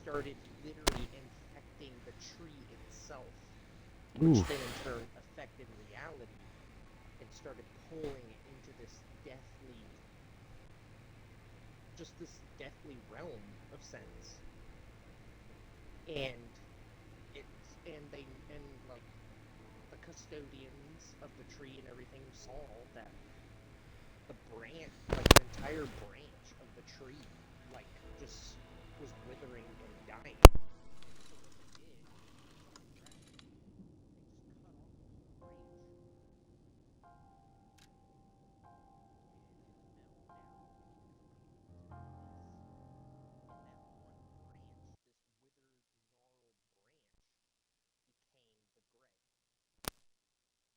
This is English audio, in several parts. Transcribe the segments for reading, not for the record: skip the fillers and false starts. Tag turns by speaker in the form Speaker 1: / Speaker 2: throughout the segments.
Speaker 1: started literally infecting the tree itself, which then in
Speaker 2: Oof.
Speaker 1: turn affected reality and started pulling it into this deathly, just this deathly realm of sense. And and like the custodians of the tree and everything saw that the branch, like the entire branch of the tree, like just was withering and dying. And so what they did was something drastic. They just cut off the whole branch, and it fell down into the abyss.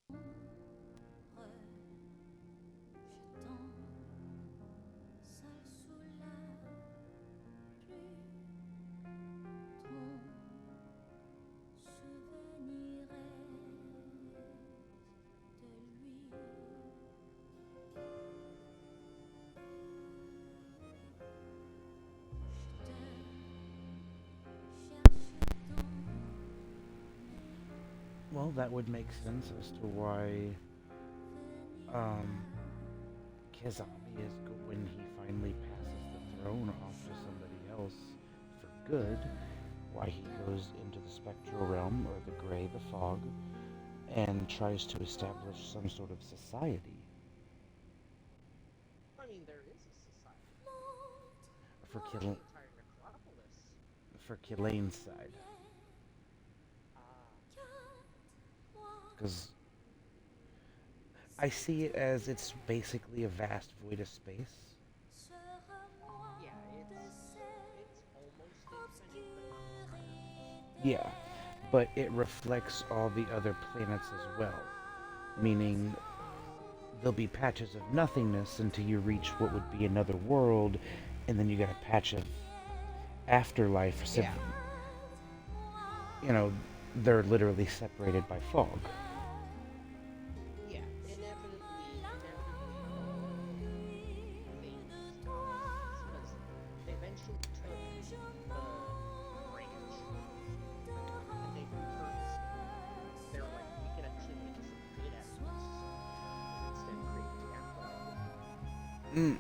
Speaker 1: And that one branch, this withered, gnarled branch, became the gray.
Speaker 3: Seul sous la pluie, ton souvenir reste de lui. Je te cherche dans
Speaker 2: Well, that would make sense as to why
Speaker 3: mes
Speaker 2: um,
Speaker 3: venir
Speaker 2: Kizami is when he finally passes the throne off to somebody else for good, why he goes into the spectral realm or the gray, the fog, and tries to establish some sort of society
Speaker 1: I mean, there is a society.
Speaker 2: for
Speaker 1: The entire necropolis.
Speaker 2: For Kilane's side,
Speaker 1: Ah,
Speaker 2: because I see it as it's basically a vast void of space.
Speaker 1: yeah, it's almost infinite, but not quite.
Speaker 2: Yeah, but it reflects all the other planets as well, meaning there'll be patches of nothingness until you reach what would be another world, and then you get a patch of afterlife.
Speaker 1: Yeah,
Speaker 2: You know, they're literally separated by fog.
Speaker 1: yeah. Inevitably, all things are things because they eventually took the branch and they repurposed it. They were like, we could actually make some good out of this, and instead create the afterlife.
Speaker 2: Mm.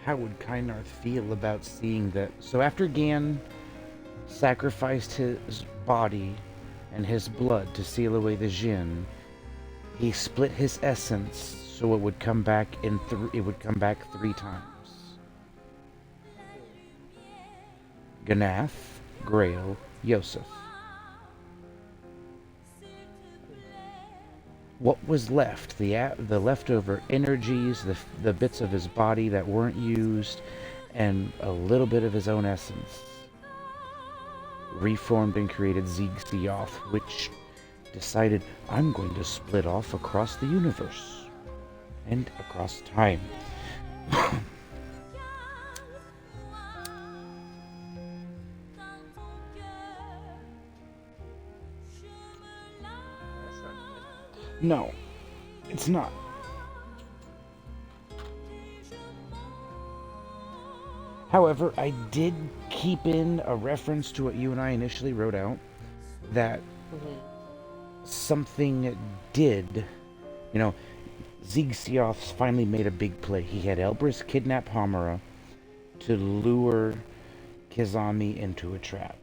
Speaker 2: How would Kynarth feel about seeing that? So after Gan sacrificed his body and his blood to seal away the Jinn, he split his essence so it would come back it would come back 3 times.
Speaker 1: Mm-hmm.
Speaker 2: Ganath, Grail, Yosef.
Speaker 1: Mm-hmm.
Speaker 2: What was left? The leftover energies, the bits of his body that weren't used, and a little bit of his own essence, reformed and created Zieg Sioth, which decided I'm going to split off across the universe and across time.
Speaker 1: Well, that's not good.
Speaker 2: No, it's not. However, I did keep in a reference to what you and I initially wrote out that
Speaker 1: Mm-hmm.
Speaker 2: something did, you know, Zieg Sioth finally made a big play. He had Elbrus kidnap Homera to lure Kizami into a trap.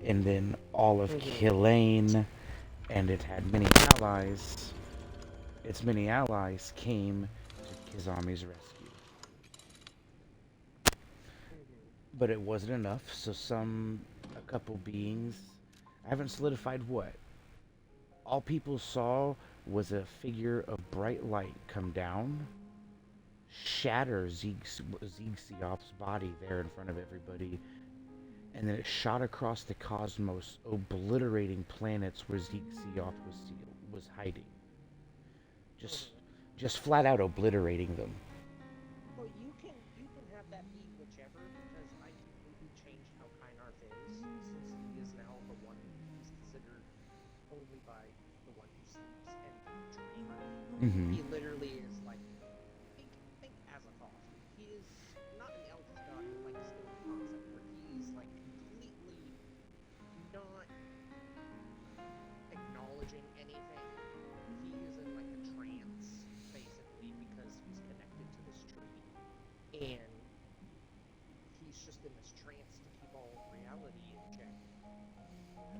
Speaker 2: And then all of
Speaker 1: Mm-hmm.
Speaker 2: Kilane and it had many allies. Its many allies came to Kizami's rescue.
Speaker 1: Mm-hmm.
Speaker 2: But it wasn't enough, so a couple beings, I haven't solidified what. All people saw was a figure of bright light come down, shatter Zieg Sioth's body there in front of everybody, and then it shot across the cosmos, obliterating planets where Zeke Sioth was hiding. Just
Speaker 1: Mm-hmm.
Speaker 2: just flat out obliterating them.
Speaker 1: Well, you can have that be whichever because I completely changed how Kynarth is since he is now the one he's considered only by the one who sleeps and the dreamer.
Speaker 2: Mm-hmm.
Speaker 1: He literally is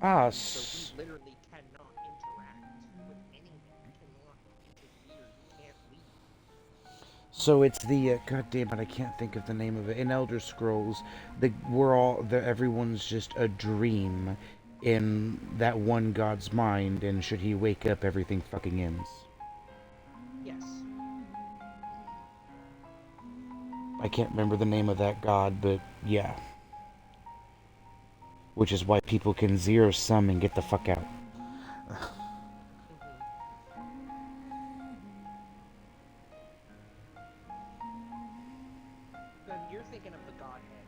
Speaker 2: Ah,
Speaker 1: So he literally cannot interact with anything. You cannot interfere. You can't leave.
Speaker 2: so it's the God damn it, I can't think of the name of it. In Elder Scrolls, everyone's just a dream in that one god's mind, and should he wake up, everything fucking ends.
Speaker 1: Yes.
Speaker 2: I can't remember the name of that god, but yeah. Which is why people can zero sum and get the fuck out.
Speaker 1: Hmm. Then you're thinking of the Godhead.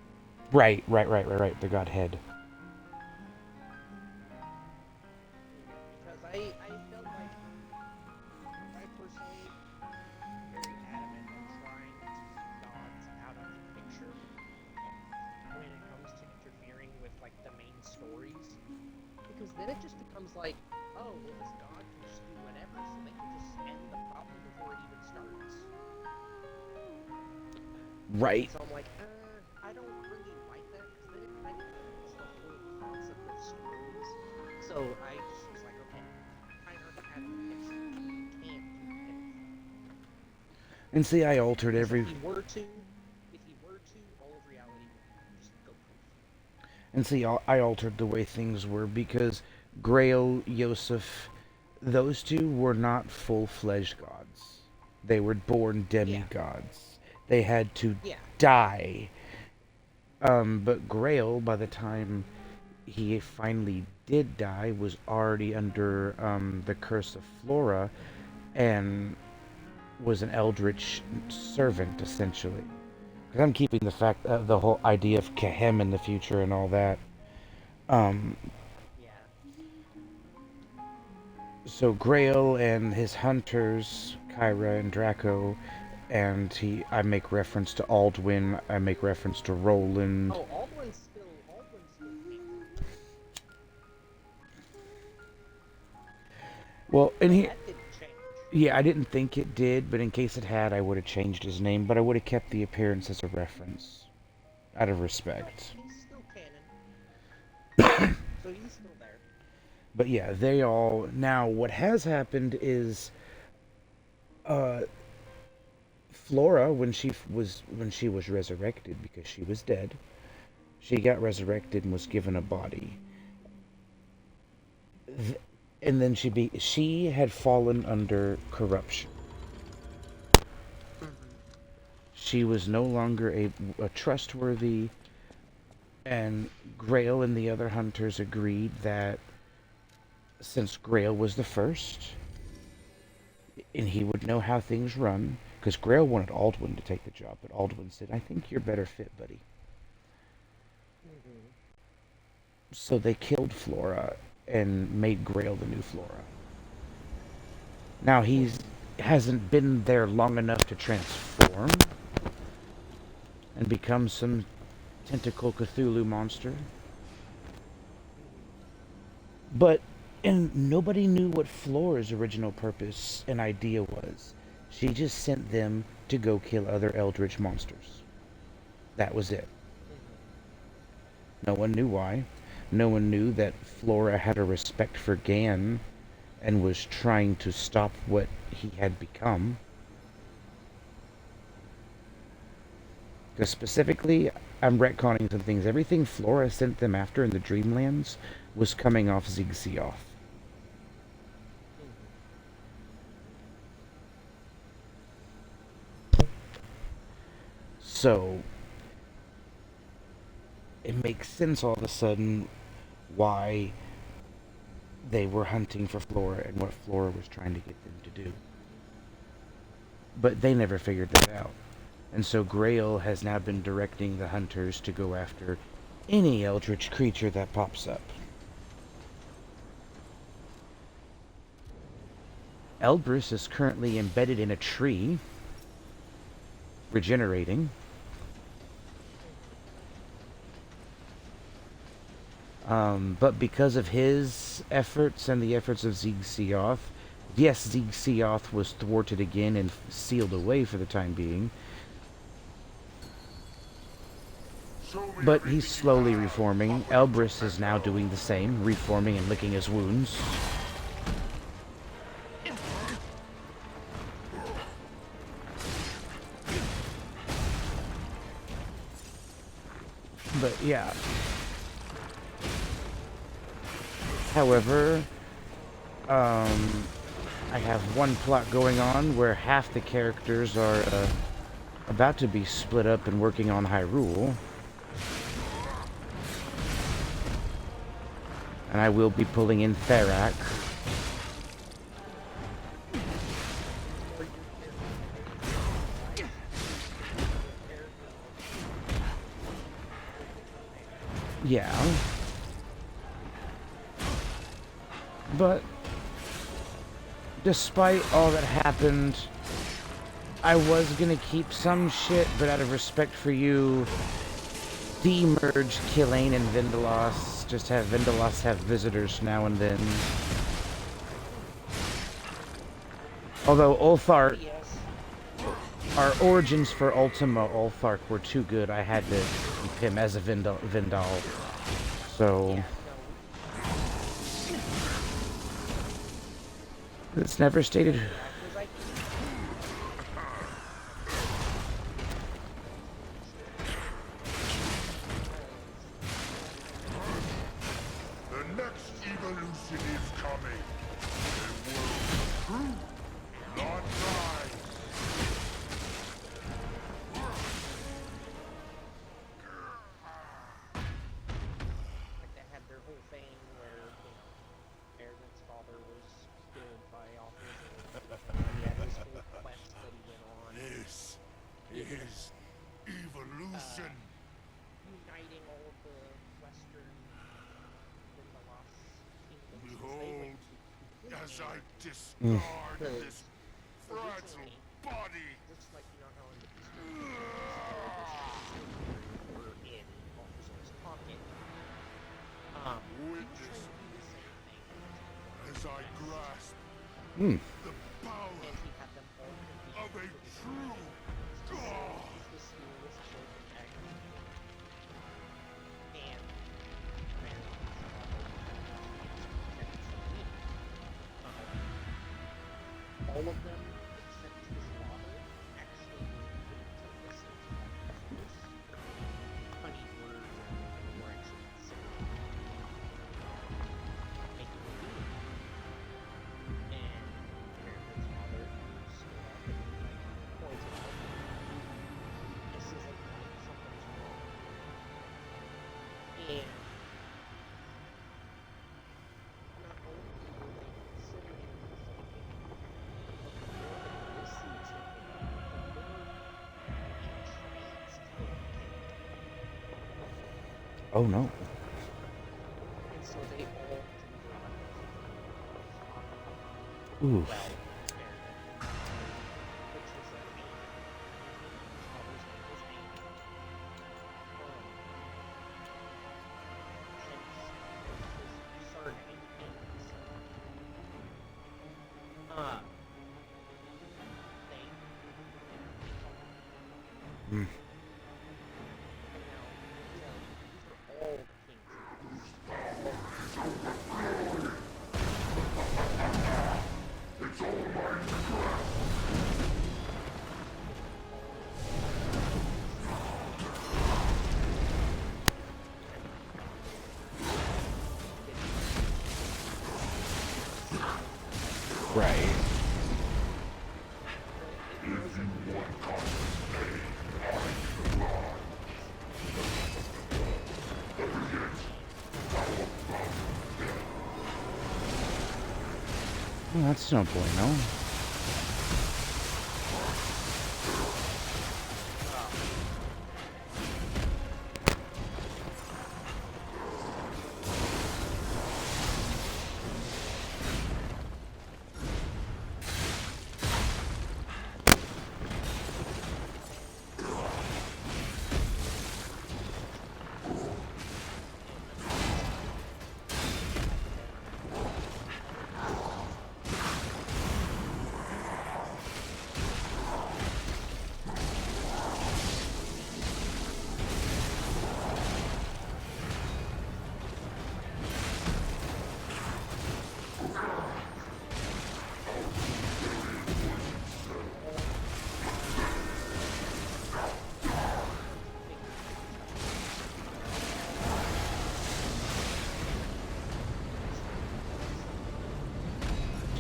Speaker 2: Right. The godhead.
Speaker 1: Because I felt like I personally am very adamant on trying to keep gods out of the picture when it comes to interfering with like the main stories. Because then it just becomes like, oh, well, this god can just do whatever, so they can just end the problem before it even starts.
Speaker 2: Right.
Speaker 1: So I'm like, I don't really like that because then it kind of defeats the whole concept of stories. So I just was like, okay, kind of out of the picture. You can't do anything.
Speaker 2: And see, I altered
Speaker 1: Because
Speaker 2: every.
Speaker 1: if he were to, all of reality would just go poof.
Speaker 2: And see, I altered the way things were because Grail, Yosef, those two were not full-fledged gods. They were born
Speaker 1: Yeah,
Speaker 2: demigods. They had to
Speaker 1: yeah.
Speaker 2: die. But Grail, by the time he finally did die, was already under the curse of Flora and was an eldritch servant, essentially. Because I'm keeping the whole idea of Kehem in the future and all that. Um,
Speaker 1: Yeah.
Speaker 2: so Grail and his hunters, Kyra and Draco, and I make reference to Aldwin. I make reference to Roland.
Speaker 1: Oh, Aldwin's still canon.
Speaker 2: Well, and
Speaker 1: Like
Speaker 2: he,
Speaker 1: that didn't change.
Speaker 2: yeah, I didn't think it did, but in case it had, I would have changed his name, but I would have kept the appearance as a reference, out of
Speaker 1: No,
Speaker 2: respect.
Speaker 1: he's still canon. So he's still there.
Speaker 2: But yeah, they all now. What has happened is, uh, Flora, when she was resurrected because she was dead, she got resurrected and was given a body. And then she had fallen under corruption.
Speaker 1: Mm-hmm.
Speaker 2: She was no longer a trustworthy, and Grail and the other hunters agreed that since Grail was the first, and he would know how things run, because Grail wanted Aldwin to take the job, but Aldwin said, "I think you're better fit, buddy."
Speaker 1: Mm-hmm.
Speaker 2: So they killed Flora and made Grail the new Flora. Now he's
Speaker 1: Mm-hmm.
Speaker 2: hasn't been there long enough to transform and become some tentacle Cthulhu monster.
Speaker 1: Mm-hmm.
Speaker 2: But and nobody knew what Flora's original purpose and idea was. She just sent them to go kill other eldritch monsters. That was it.
Speaker 1: Mm-hmm.
Speaker 2: No one knew why. No one knew that Flora had a respect for Gan and was trying to stop what he had become. Because specifically, I'm retconning some things. Everything Flora sent them after in the Dreamlands was coming off Ziggs-Sioth.
Speaker 1: Mm-hmm.
Speaker 2: So, it makes sense all of a sudden why they were hunting for Flora and what Flora was trying to get them to do. But they never figured that out. And so Grail has now been directing the hunters to go after any eldritch creature that pops up. Elbrus is currently embedded in a tree, regenerating. But because of his efforts and the efforts of Ziggs-Sioth, yes, Ziggs-Sioth was thwarted again and sealed away for the time being. But he's slowly reforming. Elbrus is now doing the same, reforming and licking his wounds. But yeah. However, I have one plot going on where half the characters are about to be split up and working on Hyrule. And I will be pulling in Therak. Yeah. But despite all that happened, I was gonna keep some shit, but out of respect for you, demerge Killing and Vindalos. Just have Vindalos have visitors now and then. Although Ulthark,
Speaker 1: Yes.
Speaker 2: our origins for Ultima Ulthark were too good, I had to keep him as a Vindal. So
Speaker 1: Yeah, no.
Speaker 2: it's never stated.
Speaker 1: Because I
Speaker 4: The next evolution is coming. A world of truth, not lies.
Speaker 1: like they had their whole thing where, Aaron's father was killed by autism. He had his whole quest that he went on,
Speaker 4: This is evolution.
Speaker 1: uniting all of the Western Vindalos kingdoms. 'Cause they
Speaker 4: Behold,
Speaker 1: went completely
Speaker 4: as I
Speaker 1: in.
Speaker 4: discard
Speaker 1: Because
Speaker 4: this fragile
Speaker 1: originally,
Speaker 4: body.
Speaker 1: just like how in the history were in Bulbasaur's pocket. He was
Speaker 4: Witness
Speaker 1: trying to do the same thing.
Speaker 4: as I grasp
Speaker 2: Hmm.
Speaker 4: the power
Speaker 1: And he had them all
Speaker 4: of
Speaker 1: compete
Speaker 4: a
Speaker 1: for the
Speaker 4: true God.
Speaker 1: He's the smallest children ever. And all of them, except his father, actually were able to listen to that first honey word and were actually considering making a deal. And Aaron's father stood up and pointed out, this isn't right, something's wrong. And not only were they considering something, but the more they listened to him, the more entranced they became.
Speaker 2: Oh no.
Speaker 1: And so they all converted
Speaker 2: Ooh.
Speaker 1: well, which was a name. His father's name was Aang. Hence his surname Aang. They
Speaker 2: Hmm.
Speaker 1: and now these are all the kings.
Speaker 2: Right. Well, that's no bueno.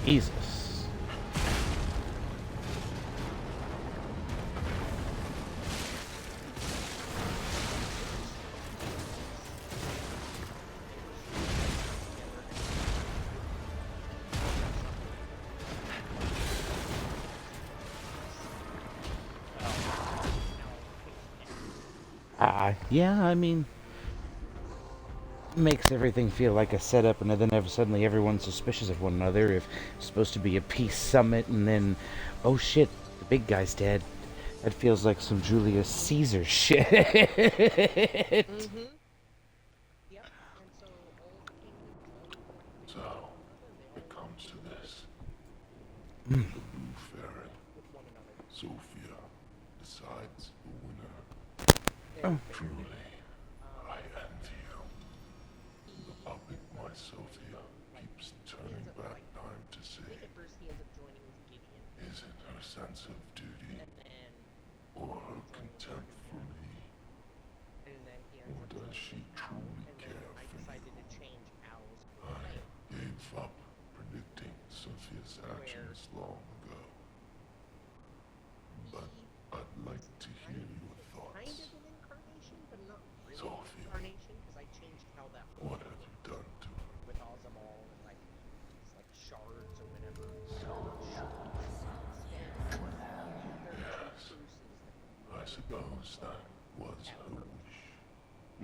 Speaker 2: Jesus. Yeah, I mean, makes everything feel like a setup, and then suddenly everyone's suspicious of one another. If it's supposed to be a peace summit, and then, oh shit, the big guy's dead. That feels like some Julius Caesar shit.
Speaker 1: Mm-hmm. Yep. And so all the kingdoms, all the important
Speaker 4: So,
Speaker 1: kingdoms with one another, and they
Speaker 4: it
Speaker 1: all work
Speaker 4: comes to this.
Speaker 2: Mm.
Speaker 4: The Blue Fairy,
Speaker 1: with one another.
Speaker 4: Sophia, decides the winner.
Speaker 1: Very fair.
Speaker 4: Truly, I envy you.
Speaker 1: He
Speaker 4: The puppet,
Speaker 1: ends
Speaker 4: my
Speaker 1: up
Speaker 4: Sophia,
Speaker 1: like
Speaker 4: keeps
Speaker 1: he
Speaker 4: turning
Speaker 1: ends up
Speaker 4: back
Speaker 1: like
Speaker 4: time to
Speaker 1: I
Speaker 4: see,
Speaker 1: think at first he ends up joining with Gideon,
Speaker 4: is it her sense of duty,
Speaker 1: and then
Speaker 4: or her
Speaker 1: joining with
Speaker 4: contempt for
Speaker 1: Artemisia,
Speaker 4: me,
Speaker 1: and then he ends
Speaker 4: or
Speaker 1: up
Speaker 4: does
Speaker 1: joining
Speaker 4: she
Speaker 1: with Al,
Speaker 4: truly
Speaker 1: and then
Speaker 4: care
Speaker 1: I
Speaker 4: for
Speaker 1: decided
Speaker 4: you?
Speaker 1: to change Al's
Speaker 4: I
Speaker 1: plan,
Speaker 4: gave up predicting Sophia's
Speaker 1: where
Speaker 4: actions long ago, but
Speaker 1: he
Speaker 4: I'd like to hear your
Speaker 1: kind
Speaker 4: thoughts.
Speaker 1: of an incarnation, but not really
Speaker 4: Sophia.
Speaker 1: an incarnation, because I changed how that
Speaker 4: What
Speaker 1: whole
Speaker 4: have you done to her?
Speaker 1: with Ozamol and like these like shards or whatever.
Speaker 4: Yes, I suppose that was her wish.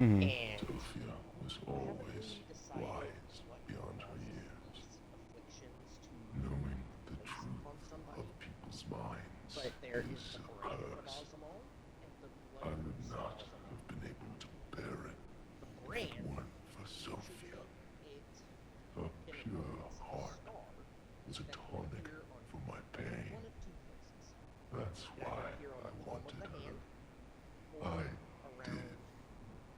Speaker 2: Mhm.
Speaker 1: And
Speaker 4: Sophia was
Speaker 1: I haven't
Speaker 4: always
Speaker 1: really decided
Speaker 4: wise
Speaker 1: what
Speaker 4: beyond her
Speaker 1: causes
Speaker 4: years,
Speaker 1: these afflictions to
Speaker 4: knowing the
Speaker 1: place
Speaker 4: truth
Speaker 1: on somebody.
Speaker 4: of people's minds
Speaker 1: But there
Speaker 4: is
Speaker 1: is the
Speaker 4: a
Speaker 1: brand of
Speaker 4: curse.
Speaker 1: Ozamol and the
Speaker 4: I
Speaker 1: blood
Speaker 4: would
Speaker 1: of
Speaker 4: not
Speaker 1: Ozamol.
Speaker 4: have been able to bear it
Speaker 1: The
Speaker 4: if it
Speaker 1: brand,
Speaker 4: weren't for Sophia.
Speaker 1: it
Speaker 4: Her
Speaker 1: in
Speaker 4: pure
Speaker 1: its
Speaker 4: heart
Speaker 1: star
Speaker 4: was a
Speaker 1: that can
Speaker 4: tonic
Speaker 1: appear on
Speaker 4: for my pain.
Speaker 1: one of two places.
Speaker 4: That's
Speaker 1: It can
Speaker 4: why
Speaker 1: appear on
Speaker 4: I
Speaker 1: the palm of
Speaker 4: wanted
Speaker 1: the
Speaker 4: her.
Speaker 1: hand or
Speaker 4: I
Speaker 1: around
Speaker 4: did.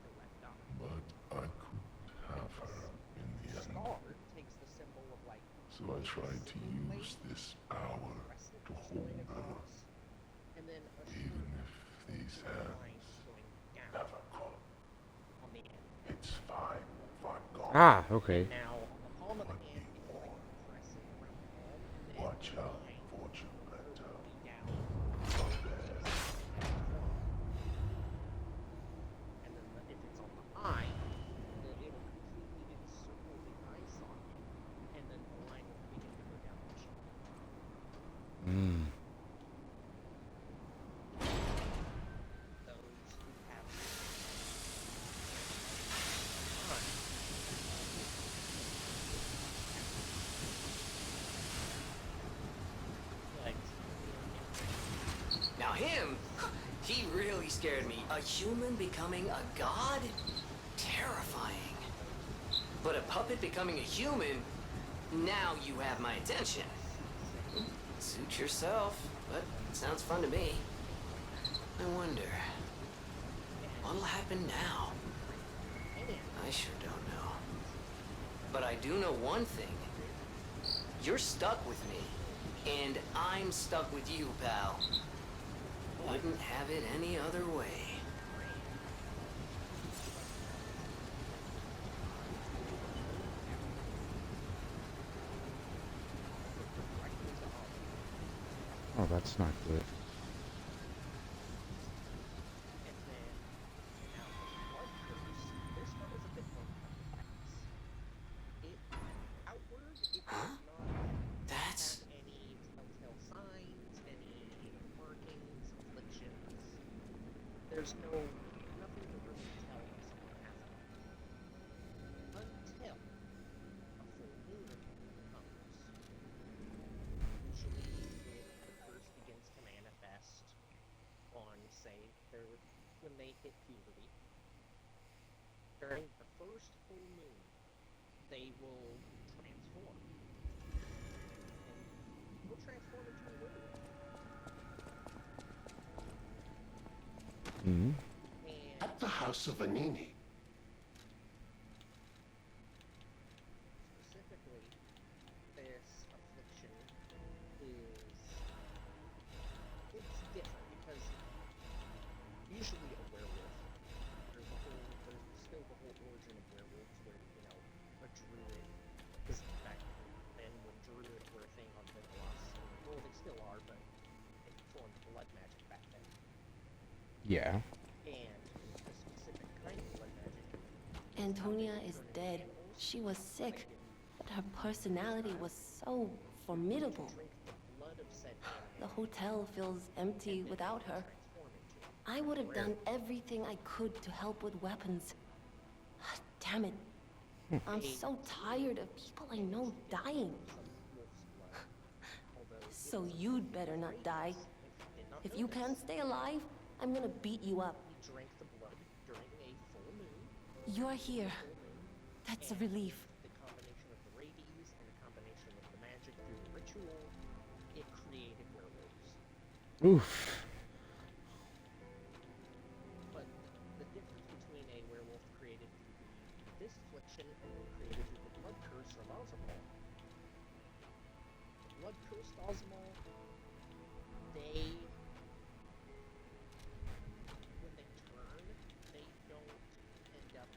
Speaker 1: the left eye.
Speaker 4: But I couldn't have her in the
Speaker 1: The
Speaker 4: end.
Speaker 1: star takes the symbol of like
Speaker 4: So I tried to use this hour
Speaker 1: crescent
Speaker 4: to
Speaker 1: going
Speaker 4: hold her,
Speaker 1: across, and then a
Speaker 4: even
Speaker 1: short
Speaker 4: if these
Speaker 1: line
Speaker 4: hands
Speaker 1: going down
Speaker 4: never could.
Speaker 1: on the end.
Speaker 4: It's fine if I'm gone.
Speaker 2: Ah, okay.
Speaker 1: And now on the palm of the hand, it's like a crescent around the palm, and then
Speaker 4: Watch
Speaker 1: the
Speaker 4: out,
Speaker 1: line
Speaker 4: fortune
Speaker 1: will
Speaker 4: letter.
Speaker 1: be down.
Speaker 4: Up there.
Speaker 1: And then if it's on the eye, then it'll completely encircle the eye socket, and then the line will begin to go down the cheek.
Speaker 2: Mm.
Speaker 1: Those who have eye, but
Speaker 5: Now him, he really scared me. A human becoming a god? Terrifying. But a puppet becoming a human? Now you have my attention. Suit yourself, but it sounds fun to me. I wonder, what'll happen now? I sure don't know. But I do know one thing. You're stuck with me, and I'm stuck with you, pal. Wouldn't have it any other way.
Speaker 2: Oh, that's not good.
Speaker 1: And then now the blood curse. This one is a bit more complex. It outward, it
Speaker 5: Huh?
Speaker 1: does not
Speaker 5: That's...
Speaker 1: have any telltale signs, any markings, afflictions. There's nothing to really tell if someone has it. Until a full moon comes. Usually the curse begins to manifest on, say, when they hit puberty. During the first full moon, they will transform. And will transform into a werewolf.
Speaker 2: Mm.
Speaker 1: And
Speaker 6: At the house of Anini.
Speaker 1: specifically, this affliction is it's different because usually a werewolf, there's still the whole origin of werewolves where, a druid, because back then when druids were a thing, blood magic back then.
Speaker 2: Yeah.
Speaker 1: And a specific kind of blood magic.
Speaker 6: Antonia is dead. She was sick, but her personality was so formidable.
Speaker 1: Drink the blood of said
Speaker 6: The
Speaker 1: animal,
Speaker 6: hotel feels empty without her.
Speaker 1: transform into it.
Speaker 6: I would have done everything I could to help with weapons. Damn it. I'm so tired of people I know dying.
Speaker 1: Some wolf's blood. Although
Speaker 6: So you'd better not die.
Speaker 1: did not
Speaker 6: If you
Speaker 1: notice,
Speaker 6: can't stay alive, I'm gonna beat you up.
Speaker 1: he drank the blood during a full moon.
Speaker 6: You're here. That's a relief.
Speaker 1: The combination of the rabies and the combination of the magic through the ritual, it created werewolves.
Speaker 2: Oof.
Speaker 1: But the difference between a werewolf created through this affliction and one created through the blood curse of Ozamol. The blood cursed Ozamol, they when they turn, they don't end up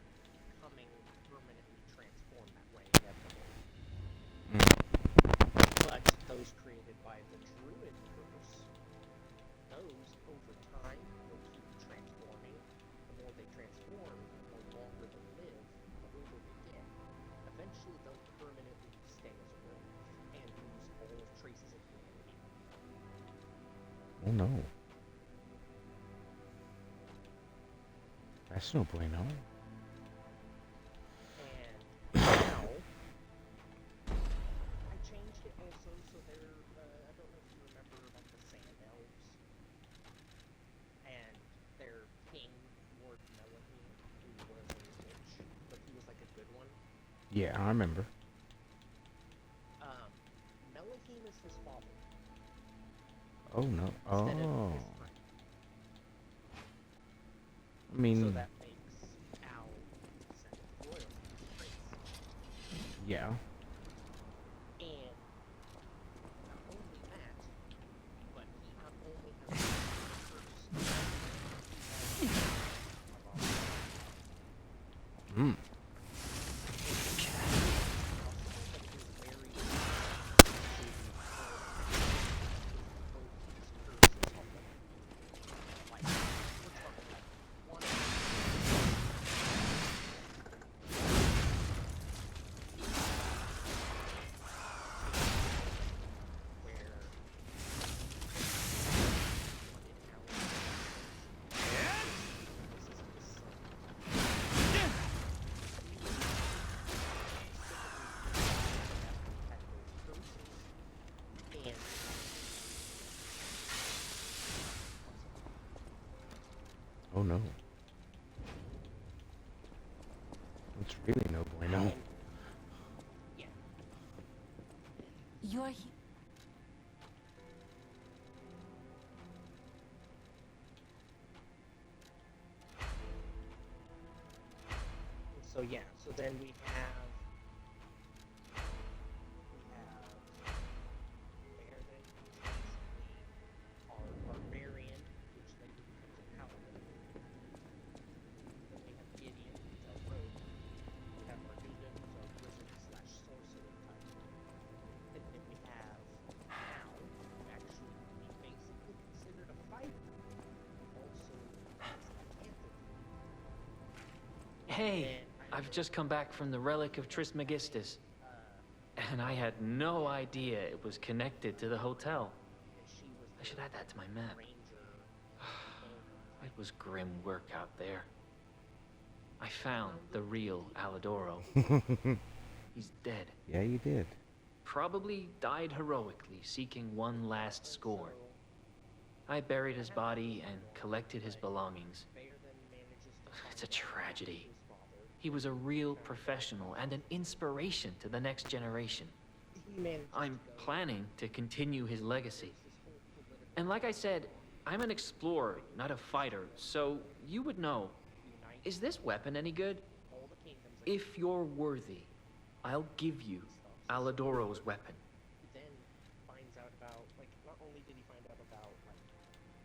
Speaker 1: becoming permanently transformed that way inevitably. But those created by the druid curse, those over time will keep transforming. The more they transform, the longer they live, the older they get. Eventually they'll permanently stay as a werewolf and lose all traces of humanity.
Speaker 2: Oh no. That's no bueno.
Speaker 1: And now, I changed it also so they're, I don't know if you remember about the Sand Elves. And their king, Lord Melahim, who was a witch, but he was like a good one.
Speaker 2: Yeah, I remember.
Speaker 1: Melahim is his father.
Speaker 2: Oh no.
Speaker 1: Instead
Speaker 2: Oh.
Speaker 1: of his friend.
Speaker 2: I mean,
Speaker 1: So that makes Al descendant of royalty, prince.
Speaker 2: yeah.
Speaker 1: And not only that, but he not only has the curse, he has
Speaker 2: Mm. Oh no. It's really no bueno.
Speaker 1: Yeah.
Speaker 6: You're here.
Speaker 1: So yeah, so then we have Baron, who's basically our barbarian, which then becomes a paladin. Then we have Gideon, who's our rogue. We have Marduga, who's our wizard slash sorcerer type. And then we have Mal, who actually we basically considered a fighter. Also, has lycanthropy.
Speaker 7: Hey, I've just come back from the relic of Trismegistus, and I had no idea it was connected to the hotel. I should add that to my map. It was grim work out there. I found the real Alidoro. He's dead.
Speaker 2: Yeah, you did.
Speaker 7: Probably died heroically, seeking one last score. I buried his body and collected his belongings. It's a tragedy. He was a real professional and an inspiration to the next generation. I'm planning to continue his legacy. And like I said, I'm an explorer, not a fighter, so you would know. Is this weapon any good? If you're worthy, I'll give you Alidoro's weapon.
Speaker 1: He then finds out about, like, not only did he find out about, like,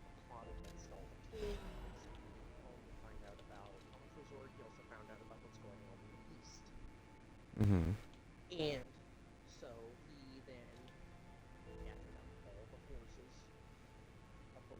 Speaker 1: a plot against all the kings, he only find out about Alcazor, he also found out about what's going on in the east.
Speaker 2: Mm-hmm.
Speaker 1: And so he then gathered up all the forces of the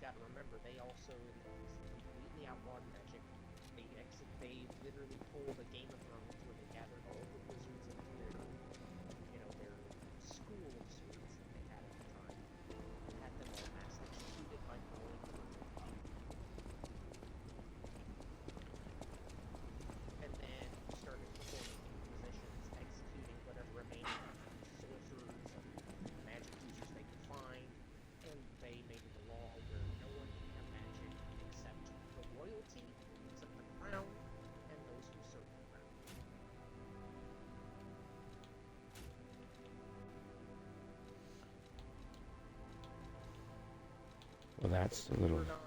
Speaker 1: got to remember, they also completely outlawed magic. They literally pulled a Game of Thrones where they gathered all the wizards into their school of sorts that they had at the time, and had them all mass executed by throwing them in the fire. And then started performing inquisitions, executing whatever remaining sorcerers and magic users they could find, and they made it a law where no one can have magic except the royalty, except the crown, and those who serve the crown.
Speaker 2: Well, that's a
Speaker 1: Believe it
Speaker 2: little.
Speaker 1: or not,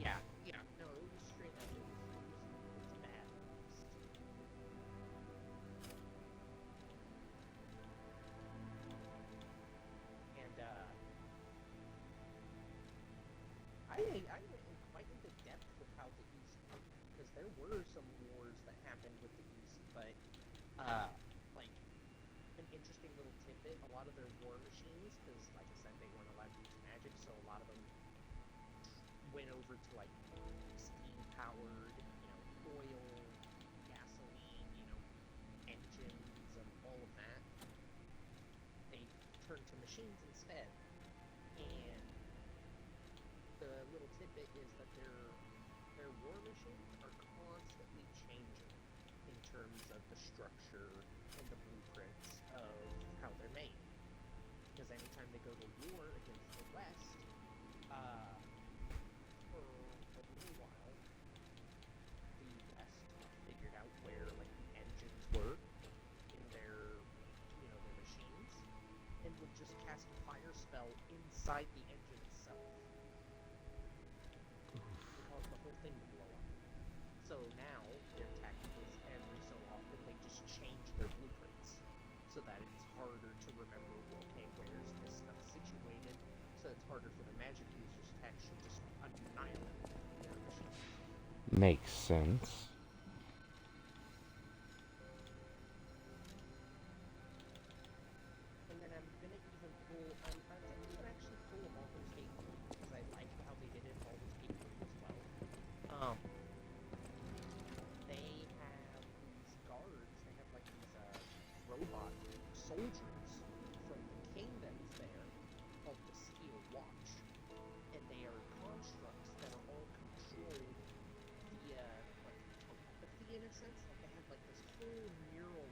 Speaker 1: yeah, no, it was straight up, it's bad. And, I went in quite into depth with how the East worked, because there were some wars that happened with the East, but, like, an interesting little tidbit, a lot of their war machines, because, like I said, they weren't allowed to use magic, so a lot of them went over to, like, steam-powered, oil, gasoline, engines, and all of that. They turned to machines instead, and the little tidbit is that their war machines are constantly changing in terms of the structure and the blueprints of how they're made. Because anytime they go to war against the West, for a little while, the West figured out where like the engines were in their machines, and would just cast a fire spell inside the engine itself to cause the whole thing to blow up. So now their tactic is every so often they just change their blueprints so that it's harder to remember, okay, where's this stuff situated, so it's harder for the magic users to actually just annihilate their machines.
Speaker 2: Makes sense.
Speaker 1: And then I'm gonna actually pull a Baldur's Gate 3 because I like how they did it in Baldur's Gate 3 as well. They have these guards, they have like these robot soldiers from the kingdoms there called the Steel Watch. And they are constructs that are all controlled via like telepathy in a sense. Like they have like this whole neural